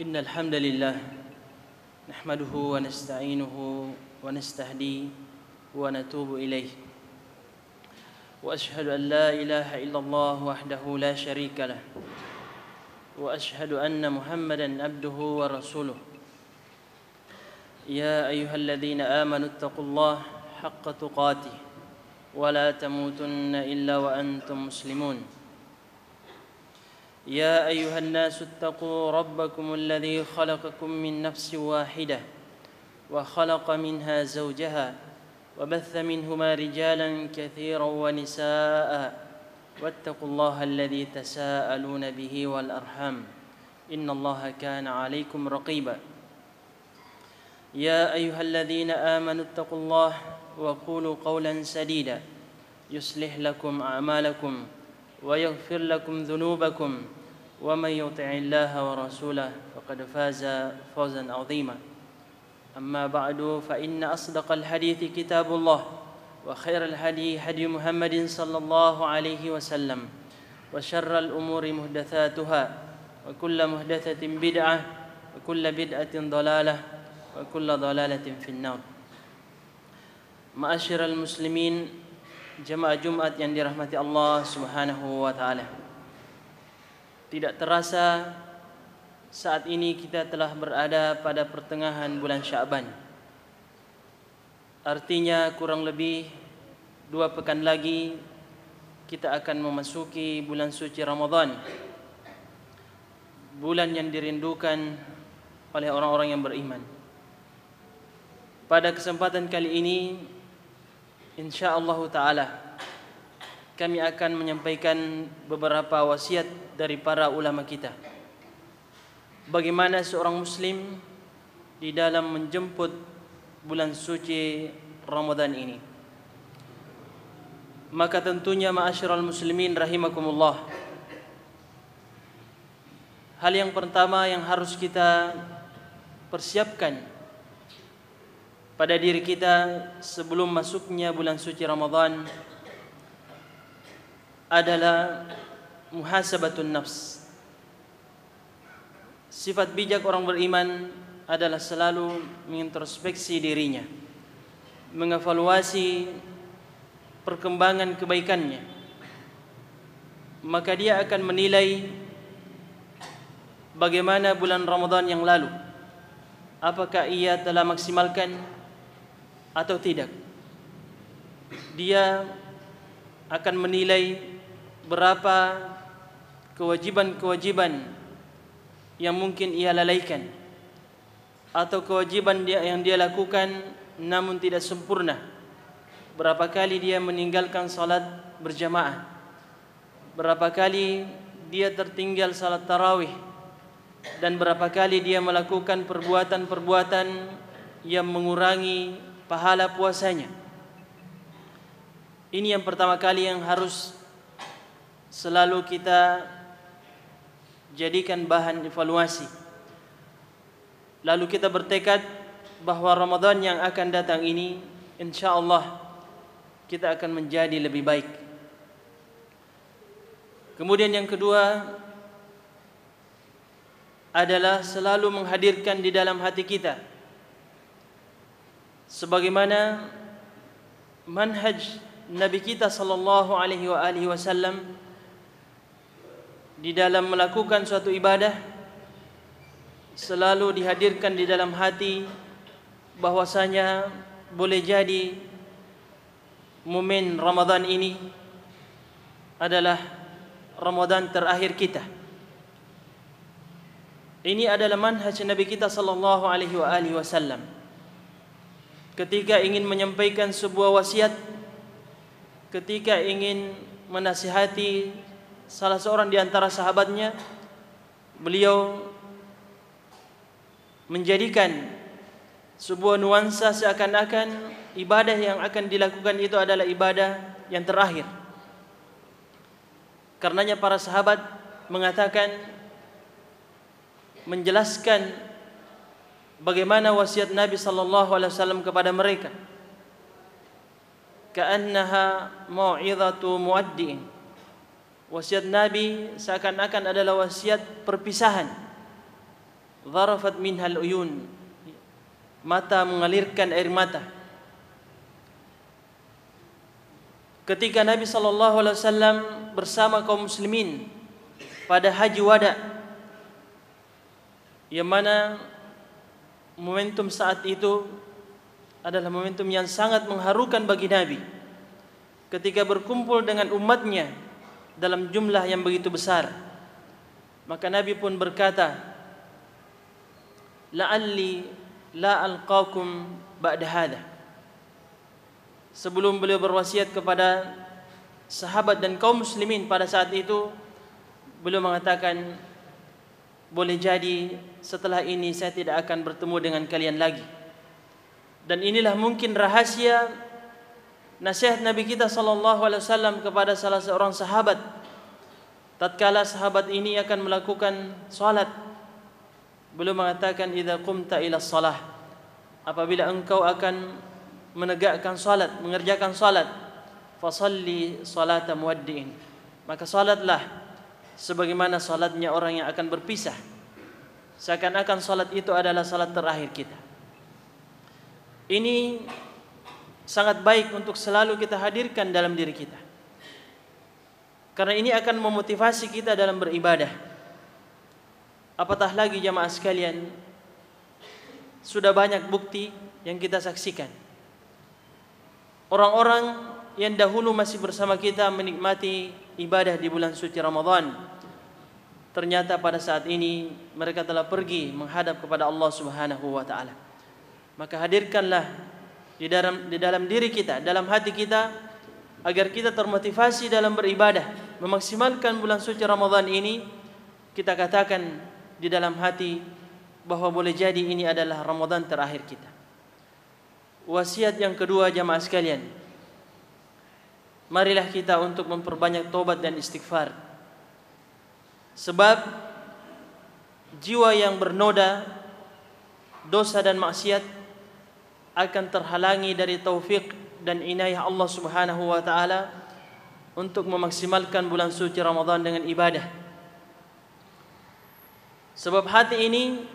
إن الحمد لله نحمده ونستعينه ونستهديه ونتوب إليه وأشهد أن لا إله إلا الله وحده لا شريك له وأشهد أن محمدا عبده ورسوله يا أيها الذين آمنوا اتقوا الله حق تقاته ولا تموتن إلا وأنتم مسلمون يا أيها الناس اتقوا ربكم الذي خلقكم من نفس واحدة وخلق منها زوجها وبث منهما رجالا كثيرا ونساء واتقوا الله الذي تساءلون به والأرحام إن الله كان عليكم رقيبا يا أيها الذين آمنوا اتقوا الله وقولوا قولا سديدا يصلح لكم أعمالكم ويغفر لكم ذنوبكم ومن يطع الله ورسوله فقد فاز فوزا عظيما أما بعد فإن أصدق الحديث كتاب الله وخير الهدي هدي محمد صلى الله عليه وسلم وشر الأمور محدثاتها وكل محدثة بدعة وكل بدعة ضلالة وكل ضلالة في النار. Ma'asyiral muslimin, jemaah Jumat yang dirahmati Allah Subhanahu wa taala. Tidak terasa saat ini kita telah berada pada pertengahan bulan Sya'ban. Artinya kurang lebih 2 pekan lagi kita akan memasuki bulan suci Ramadan. Bulan yang dirindukan oleh orang-orang yang beriman. Pada kesempatan kali ini insyaallah taala kami akan menyampaikan beberapa wasiat dari para ulama kita. Bagaimana seorang muslim di dalam menjemput bulan suci Ramadan ini. Maka tentunya ma'asyiral muslimin rahimakumullah, hal yang pertama yang harus kita persiapkan pada diri kita sebelum masuknya bulan suci Ramadan adalah muhasabatun nafs. Sifat bijak orang beriman adalah selalu mengintrospeksi dirinya, mengevaluasi perkembangan kebaikannya. Maka dia akan menilai bagaimana bulan Ramadan yang lalu. Apakah ia telah maksimalkan atau tidak. Dia akan menilai berapa kewajiban-kewajiban yang mungkin ia lalaikan atau kewajiban yang dia lakukan namun tidak sempurna. Berapa kali dia meninggalkan salat berjamaah, berapa kali dia tertinggal salat tarawih, dan berapa kali dia melakukan perbuatan-perbuatan yang mengurangi pahala puasanya. Ini yang pertama kali yang harus selalu kita jadikan bahan evaluasi. Lalu kita bertekad bahwa Ramadan yang akan datang ini insyaallah kita akan menjadi lebih baik. Kemudian yang kedua adalah selalu menghadirkan di dalam hati kita sebagaimana manhaj Nabi kita sallallahu alaihi wasallam di dalam melakukan suatu ibadah, selalu dihadirkan di dalam hati bahwasanya boleh jadi momen Ramadan ini adalah Ramadan terakhir kita. Ini adalah manhaj Nabi kita sallallahu alaihi wasallam. Ketika ingin menyampaikan sebuah wasiat, ketika ingin menasihati salah seorang di antara sahabatnya, beliau menjadikan sebuah nuansa seakan-akan ibadah yang akan dilakukan itu adalah ibadah yang terakhir. Karenanya para sahabat mengatakan, menjelaskan bagaimana wasiat Nabi sallallahu alaihi wasallam kepada mereka. Ka'annaha mau'izatu muaddi'in. Wasiat Nabi seakan-akan adalah wasiat perpisahan. dharafat minhal uyun, mata mengalirkan air mata. Ketika Nabi SAW bersama kaum muslimin pada Haji Wada, yang mana momentum saat itu adalah momentum yang sangat mengharukan bagi Nabi, ketika berkumpul dengan umatnya dalam jumlah yang begitu besar. Maka Nabi pun berkata, la'alli la alqakum ba'da hadha. Sebelum beliau berwasiat kepada sahabat dan kaum muslimin pada saat itu, beliau mengatakan, boleh jadi setelah ini saya tidak akan bertemu dengan kalian lagi. Dan inilah mungkin rahasia nasihat Nabi kita SAW kepada salah seorang sahabat. Tatkala sahabat ini akan melakukan salat, beliau mengatakan, idza qumta ila shalah, apabila engkau akan menegakkan salat, mengerjakan salat, fasalli salata muwaddi'in, maka salatlah sebagaimana salatnya orang yang akan berpisah, seakan-akan salat itu adalah salat terakhir kita. Ini sangat baik untuk selalu kita hadirkan dalam diri kita, karena ini akan memotivasi kita dalam beribadah. Apatah lagi jamaah sekalian, sudah banyak bukti yang kita saksikan. Orang-orang yang dahulu masih bersama kita menikmati ibadah di bulan suci Ramadan, ternyata pada saat ini mereka telah pergi menghadap kepada Allah Subhanahu wa taala. Maka hadirkanlah di dalam diri kita, dalam hati kita, agar kita termotivasi dalam beribadah, memaksimalkan bulan suci Ramadan ini. Kita katakan di dalam hati bahwa boleh jadi ini adalah Ramadan terakhir kita. Wasiat yang kedua jamaah sekalian, marilah kita untuk memperbanyak tobat dan istighfar. Sebab jiwa yang bernoda dosa dan maksiat akan terhalangi dari taufik dan inayah Allah Subhanahu wa taala untuk memaksimalkan bulan suci Ramadan dengan ibadah. Sebab hati ini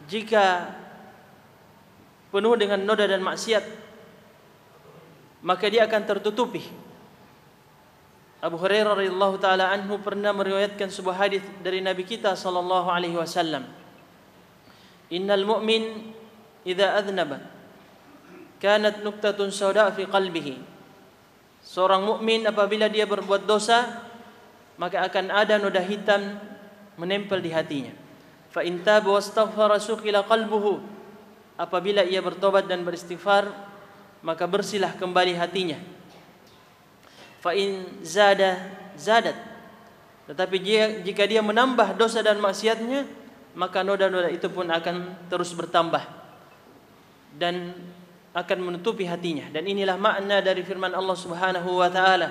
jika penuh dengan noda dan maksiat, maka dia akan tertutupi. Abu Hurairah radhiyallahu taala anhu pernah meriwayatkan sebuah hadis dari Nabi kita sallallahu alaihi wasallam, innal mu'min idza adnaba kanat nuqtatun sauda fi qalbihi. Seorang mukmin apabila dia berbuat dosa, maka akan ada noda hitam menempel di hatinya. Fa in taba wastaghfara suqila qalbuhu. Apabila ia bertobat dan beristighfar, maka bersihlah kembali hatinya. Fa in zada zadat. Tetapi jika dia menambah dosa dan maksiatnya, maka noda-noda itu pun akan terus bertambah dan akan menutupi hatinya. Dan inilah makna dari firman Allah Subhanahu wa taala,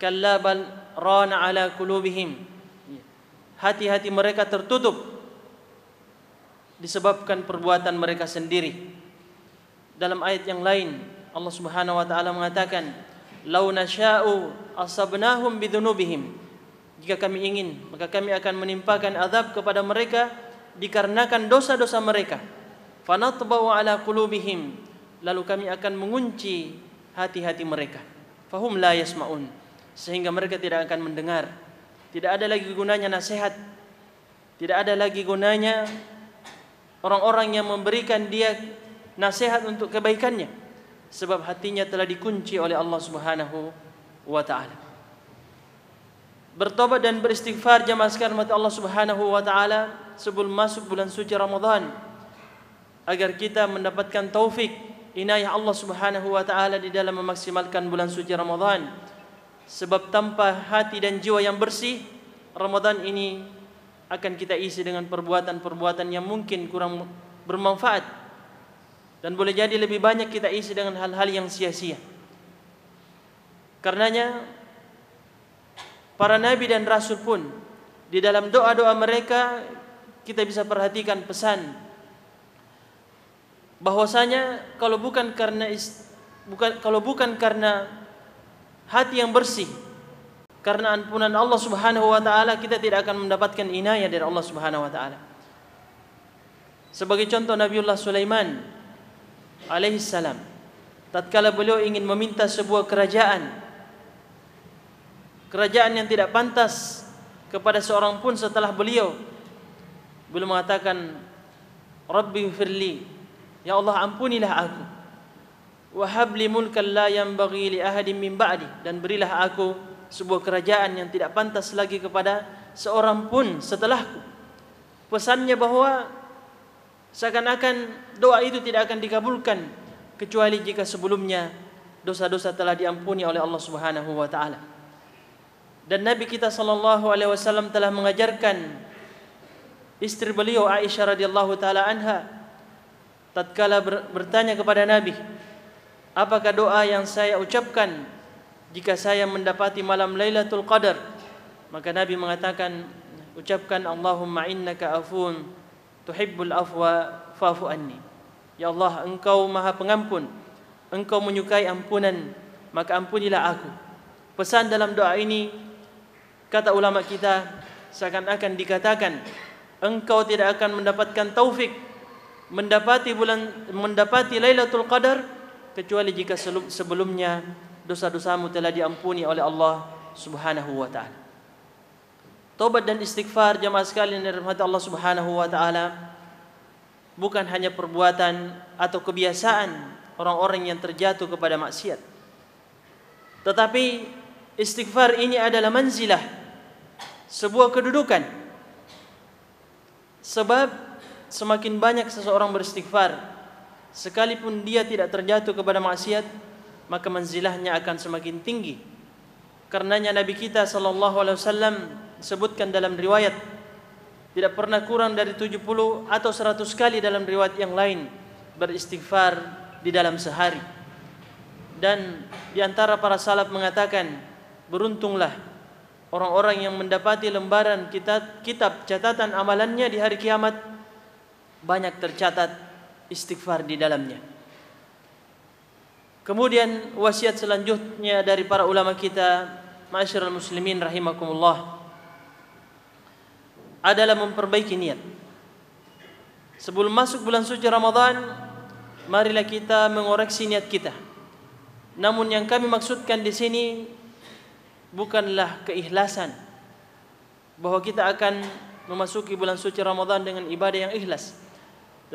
kalla bal rana ala qulubihim. Hati-hati mereka tertutup disebabkan perbuatan mereka sendiri. Dalam ayat yang lain Allah Subhanahu wa taala mengatakan, "Lau nasya'u asabnahum bidzunubihim." Jika kami ingin, maka kami akan menimpakan azab kepada mereka dikarenakan dosa-dosa mereka. Fanatba'u ala qulubihim. Lalu kami akan mengunci hati-hati mereka. Fahum la yasma'un. Sehingga mereka tidak akan mendengar. Tidak ada lagi gunanya nasihat. Tidak ada lagi gunanya orang-orang yang memberikan dia nasihat untuk kebaikannya, sebab hatinya telah dikunci oleh Allah Subhanahu wa taala. Bertobat dan beristighfar jamaah sekalian mati Allah Subhanahu wa taala sebelum masuk bulan suci Ramadan, agar kita mendapatkan taufik inayah Allah Subhanahu wa taala di dalam memaksimalkan bulan suci Ramadan. Sebab tanpa hati dan jiwa yang bersih, Ramadan ini akan kita isi dengan perbuatan-perbuatan yang mungkin kurang bermanfaat, dan boleh jadi lebih banyak kita isi dengan hal-hal yang sia-sia. Karenanya para nabi dan rasul pun di dalam doa-doa mereka kita bisa perhatikan pesan bahwasanya kalau bukan karena hati yang bersih, karena ampunan Allah Subhanahu wa taala kita tidak akan mendapatkan inayah dari Allah Subhanahu wa taala. Sebagai contoh Nabiullah Sulaiman alaihi salam, tatkala beliau ingin meminta sebuah kerajaan yang tidak pantas kepada seorang pun setelah beliau mengatakan, Rabbi firli, ya Allah ampunilah aku, wa habli mulkan la yanbaghi li ahadin min ba'di, dan berilah aku sebuah kerajaan yang tidak pantas lagi kepada seorang pun setelahku. Pesannya bahwa seakan-akan doa itu tidak akan dikabulkan kecuali jika sebelumnya dosa-dosa telah diampuni oleh Allah Subhanahu wa taala. Dan Nabi kita sallallahu alaihi wasallam telah mengajarkan istri beliau Aisyah radhiyallahu taala anha tatkala bertanya kepada Nabi, apakah doa yang saya ucapkan jika saya mendapati malam Lailatul Qadar? Maka Nabi mengatakan, ucapkan Allahumma innaka afun tuhibbul afwa fa'fu anni. Ya Allah, engkau maha pengampun, engkau menyukai ampunan, maka ampunilah aku. Pesan dalam doa ini, kata ulama kita, seakan-akan dikatakan engkau tidak akan mendapatkan taufik mendapati Lailatul Qadar kecuali jika sebelumnya dosa-dosamu telah diampuni oleh Allah Subhanahu wa taala. Taubat dan istighfar jamaah sekalian yang dirahmati Allah Subhanahu wa taala bukan hanya perbuatan atau kebiasaan orang-orang yang terjatuh kepada maksiat. Tetapi istighfar ini adalah manzilah, sebuah kedudukan. Sebab semakin banyak seseorang beristighfar, sekalipun dia tidak terjatuh kepada maksiat, maka manzilahnya akan semakin tinggi. Karenanya Nabi kita sallallahu alaihi wasallam sebutkan dalam riwayat, tidak pernah kurang dari 70 atau 100 kali dalam riwayat yang lain beristighfar di dalam sehari. Dan di antara para salaf mengatakan, beruntunglah orang-orang yang mendapati lembaran kitab catatan amalannya di hari kiamat banyak tercatat istighfar di dalamnya. Kemudian wasiat selanjutnya dari para ulama kita, ma'asyiral muslimin rahimakumullah, adalah memperbaiki niat. Sebelum masuk bulan suci Ramadan, marilah kita mengoreksi niat kita. Namun yang kami maksudkan di sini bukanlah keikhlasan, bahwa kita akan memasuki bulan suci Ramadan dengan ibadah yang ikhlas.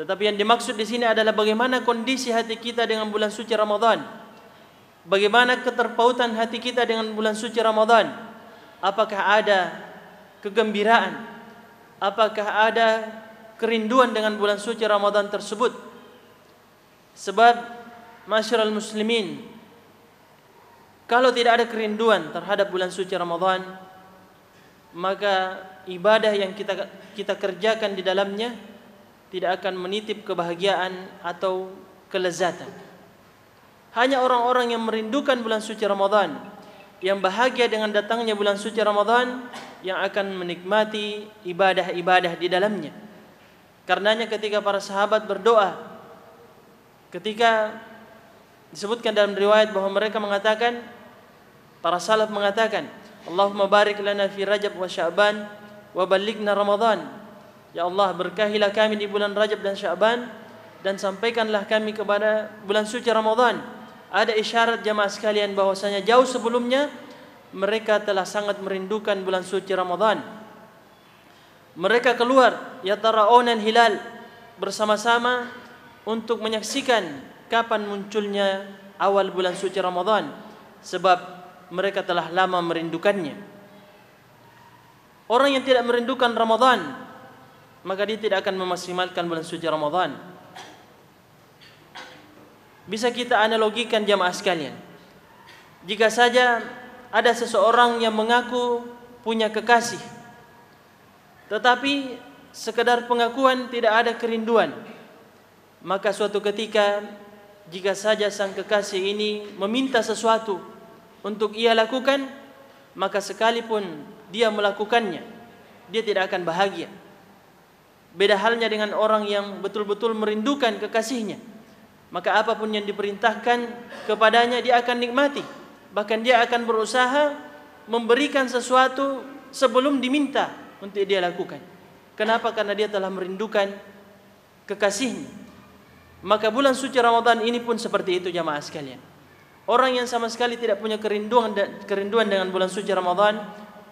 Tetapi yang dimaksud di sini adalah bagaimana kondisi hati kita dengan bulan suci Ramadan. Bagaimana keterpautan hati kita dengan bulan suci Ramadan? Apakah ada kegembiraan? Apakah ada kerinduan dengan bulan suci Ramadan tersebut? Sebab ma'asyiral muslimin, kalau tidak ada kerinduan terhadap bulan suci Ramadan, maka ibadah yang kita kerjakan di dalamnya tidak akan menitip kebahagiaan atau kelezatan. Hanya orang-orang yang merindukan bulan suci Ramadan, yang bahagia dengan datangnya bulan suci Ramadan, yang akan menikmati ibadah-ibadah di dalamnya. Karenanya ketika para sahabat berdoa, ketika disebutkan dalam riwayat bahwa mereka mengatakan, para salaf mengatakan, Allahumma barik lana fi Rajab wa Sya'ban wa ballighna Ramadan. Ya Allah, berkahilah kami di bulan Rajab dan Sya'ban, dan sampaikanlah kami kepada bulan suci Ramadan. Ada isyarat jamaah sekalian bahwasanya jauh sebelumnya mereka telah sangat merindukan bulan suci Ramadan. Mereka keluar yatara'unan hilal bersama-sama untuk menyaksikan kapan munculnya awal bulan suci Ramadan, sebab mereka telah lama merindukannya. Orang yang tidak merindukan Ramadan, maka dia tidak akan memaksimalkan bulan suci Ramadan. Bisa kita analogikan jamaah sekalian, jika saja ada seseorang yang mengaku punya kekasih, tetapi sekedar pengakuan, tidak ada kerinduan, maka suatu ketika jika saja sang kekasih ini meminta sesuatu untuk ia lakukan, maka sekalipun dia melakukannya, dia tidak akan bahagia. Beda halnya dengan orang yang betul-betul merindukan kekasihnya, maka apapun yang diperintahkan kepadanya dia akan nikmati. Bahkan dia akan berusaha memberikan sesuatu sebelum diminta untuk dia lakukan. Kenapa? Karena dia telah merindukan kekasihnya. Maka bulan suci Ramadan ini pun seperti itu jamaah sekalian. Orang yang sama sekali tidak punya kerinduan dengan bulan suci Ramadan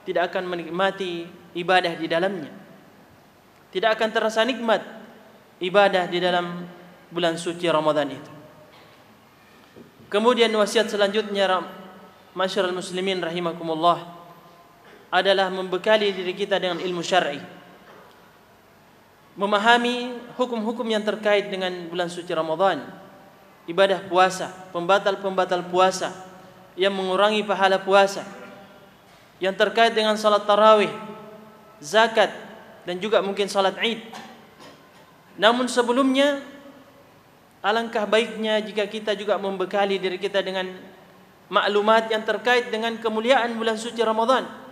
tidak akan menikmati ibadah di dalamnya. Tidak akan terasa nikmat ibadah di dalam bulan suci Ramadan itu. Kemudian wasiat selanjutnya, masyarul muslimin rahimakumullah, adalah membekali diri kita dengan ilmu syar'i. Memahami hukum-hukum yang terkait dengan bulan suci Ramadan, ibadah puasa, pembatal-pembatal puasa yang mengurangi pahala puasa, yang terkait dengan salat tarawih, zakat, dan juga mungkin salat Id. Namun sebelumnya, alangkah baiknya jika kita juga membekali diri kita dengan maklumat yang terkait dengan kemuliaan bulan suci Ramadan.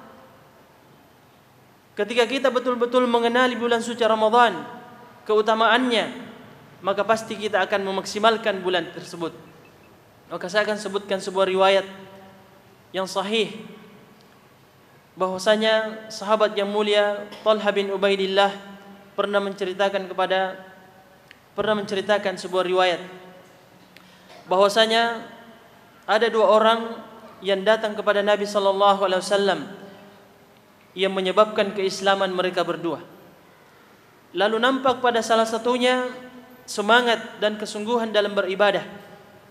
Ketika kita betul-betul mengenali bulan suci Ramadan, keutamaannya, maka pasti kita akan memaksimalkan bulan tersebut. Maka saya akan sebutkan sebuah riwayat yang sahih, bahwasanya sahabat yang mulia Talha bin Ubaidillah pernah menceritakan sebuah riwayat bahwasanya ada dua orang yang datang kepada Nabi sallallahu alaihi wasallam yang menyebabkan keislaman mereka berdua. Lalu nampak pada salah satunya semangat dan kesungguhan dalam beribadah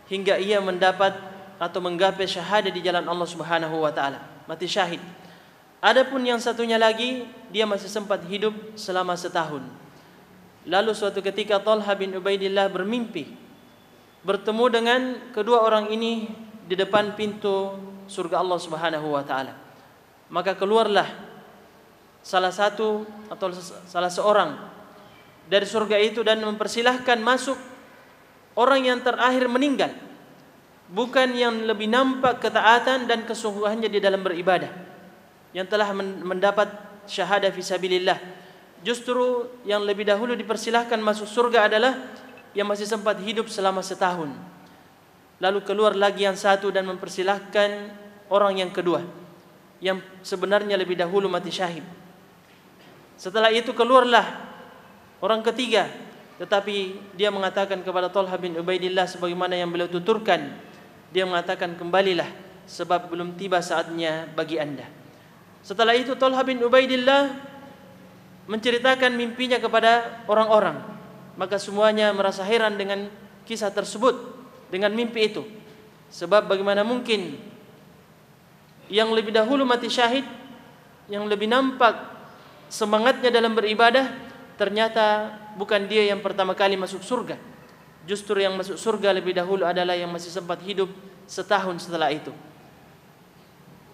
hingga ia mendapat atau menggapai syahadah di jalan Allah Subhanahu wa taala, mati syahid. Adapun yang satunya lagi, dia masih sempat hidup selama setahun. Lalu suatu ketika Talha bin Ubaidillah bermimpi bertemu dengan kedua orang ini di depan pintu surga Allah Subhanahu wa taala. Maka keluarlah salah satu atau salah seorang dari surga itu dan mempersilahkan masuk orang yang terakhir meninggal, bukan yang lebih nampak ketaatan dan kesungguhannya di dalam beribadah, yang telah mendapat syahadah fisabilillah. Justru yang lebih dahulu dipersilahkan masuk surga adalah yang masih sempat hidup selama setahun. Lalu keluar lagi yang satu dan mempersilahkan orang yang kedua, yang sebenarnya lebih dahulu mati syahid. Setelah itu keluarlah orang ketiga, tetapi dia mengatakan kepada Talha bin Ubaidillah sebagaimana yang beliau tuturkan. Dia mengatakan, kembalilah sebab belum tiba saatnya bagi anda. Setelah itu Talha bin Ubaidillah menceritakan mimpinya kepada orang-orang. Maka semuanya merasa heran dengan kisah tersebut, dengan mimpi itu. Sebab bagaimana mungkin yang lebih dahulu mati syahid, yang lebih nampak semangatnya dalam beribadah, ternyata bukan dia yang pertama kali masuk surga. Justru yang masuk surga lebih dahulu adalah yang masih sempat hidup setahun setelah itu.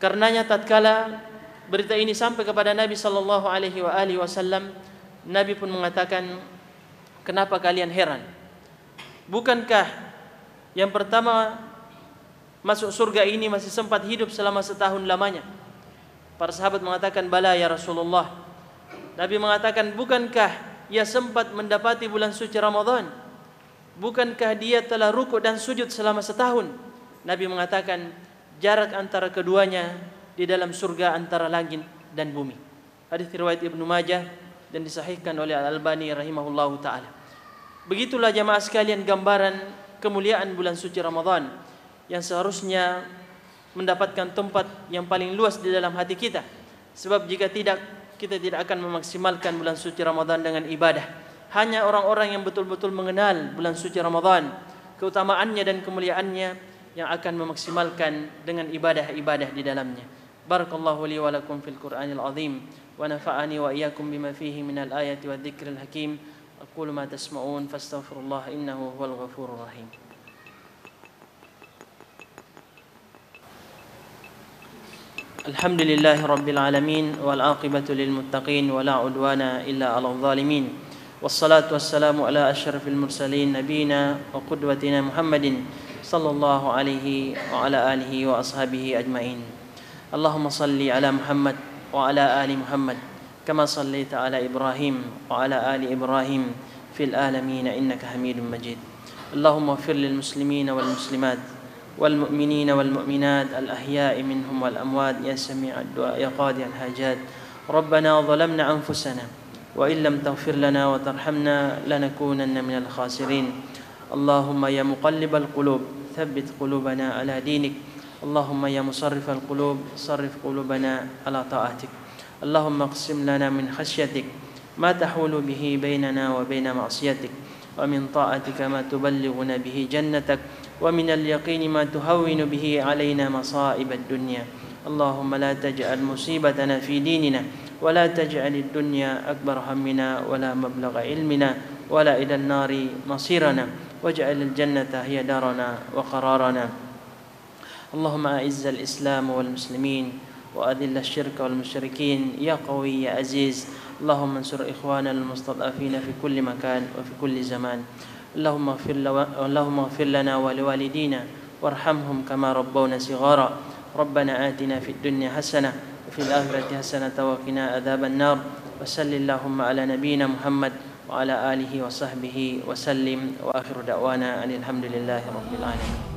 Karenanya tatkala berita ini sampai kepada Nabi sallallahu alaihi wasallam, Nabi pun mengatakan, kenapa kalian heran? Bukankah yang pertama masuk surga ini masih sempat hidup selama setahun lamanya? Para sahabat mengatakan, bala ya Rasulullah. Nabi mengatakan, bukankah ia sempat mendapati bulan suci Ramadan? Bukankah dia telah rukuk dan sujud selama setahun? Nabi mengatakan, jarak antara keduanya di dalam surga antara langit dan bumi. Hadis riwayat Ibnu Majah dan disahihkan oleh Al-Albani rahimahullahu taala. Begitulah jamaah sekalian gambaran kemuliaan bulan suci Ramadan yang seharusnya mendapatkan tempat yang paling luas di dalam hati kita. Sebab jika tidak, kita tidak akan memaksimalkan bulan suci Ramadan dengan ibadah. Hanya orang-orang yang betul-betul mengenal bulan suci Ramadan, keutamaannya dan kemuliaannya, yang akan memaksimalkan dengan ibadah-ibadah di dalamnya. Barakallahu li wa lakum fil Qur'anil azim wa nafa'ani wa iyyakum bima fihi minal ayati wa dzikril hakim. Aqulu ma tasma'un fastaghfirullah innahu huwal ghafurur rahim. Alhamdulillahi rabbil alamin wal aqibatu lil muttaqin wa la udwana illa 'alal zalimin. Wassalatu wassalamu ala asyrafil mursalin nabiyina wa qudwatina Muhammadin sallallahu alaihi wa ala alihi wa ashabihi ajmain. Allahumma salli ala Muhammad wa ala ali Muhammad kama sallaita ala Ibrahim wa ala ali Ibrahim fil alamin innaka Hamidum Majid. Allahumma ighfir lil muslimina wal muslimat والمؤمنين والمؤمنات الأحياء منهم والأموات يا سميع الدعاء يا قاضي الحاجات. ربنا ظلمنا أنفسنا وإن لم تغفر لنا وترحمنا لنكونن من الخاسرين. اللهم يا مقلب القلوب ثبت قلوبنا على دينك. اللهم يا مصرف القلوب صرف قلوبنا على طاعتك. اللهم اقسم لنا من خشيتك ما تحول به بيننا وبين معصيتك، ومن طاعتك ما تبلغنا به جنتك، ومن اليقين ما تهون به علينا مصائب الدنيا. اللهم لا تجعل مصيبتنا في ديننا، ولا تجعل الدنيا أكبر همنا ولا مبلغ علمنا ولا إلى النار مصيرنا، واجعل الجنة هي دارنا وقرارنا. اللهم أعز الإسلام والمسلمين وأذل الشرك والمشركين يا قوي يا عزيز. اللهم انصر إخواننا المستضعفين في كل مكان وفي كل زمان. اللهم اغفر لنا ولوالدينا وارحمهم كما ربونا صغارا. ربنا آتنا في الدنيا حسنة وفي الآخرة حسنة وقنا عذاب النار. وصل اللهم على نبينا محمد وعلى آله وصحبه وسلم، وآخر دعوانا أن الحمد لله رب العالمين.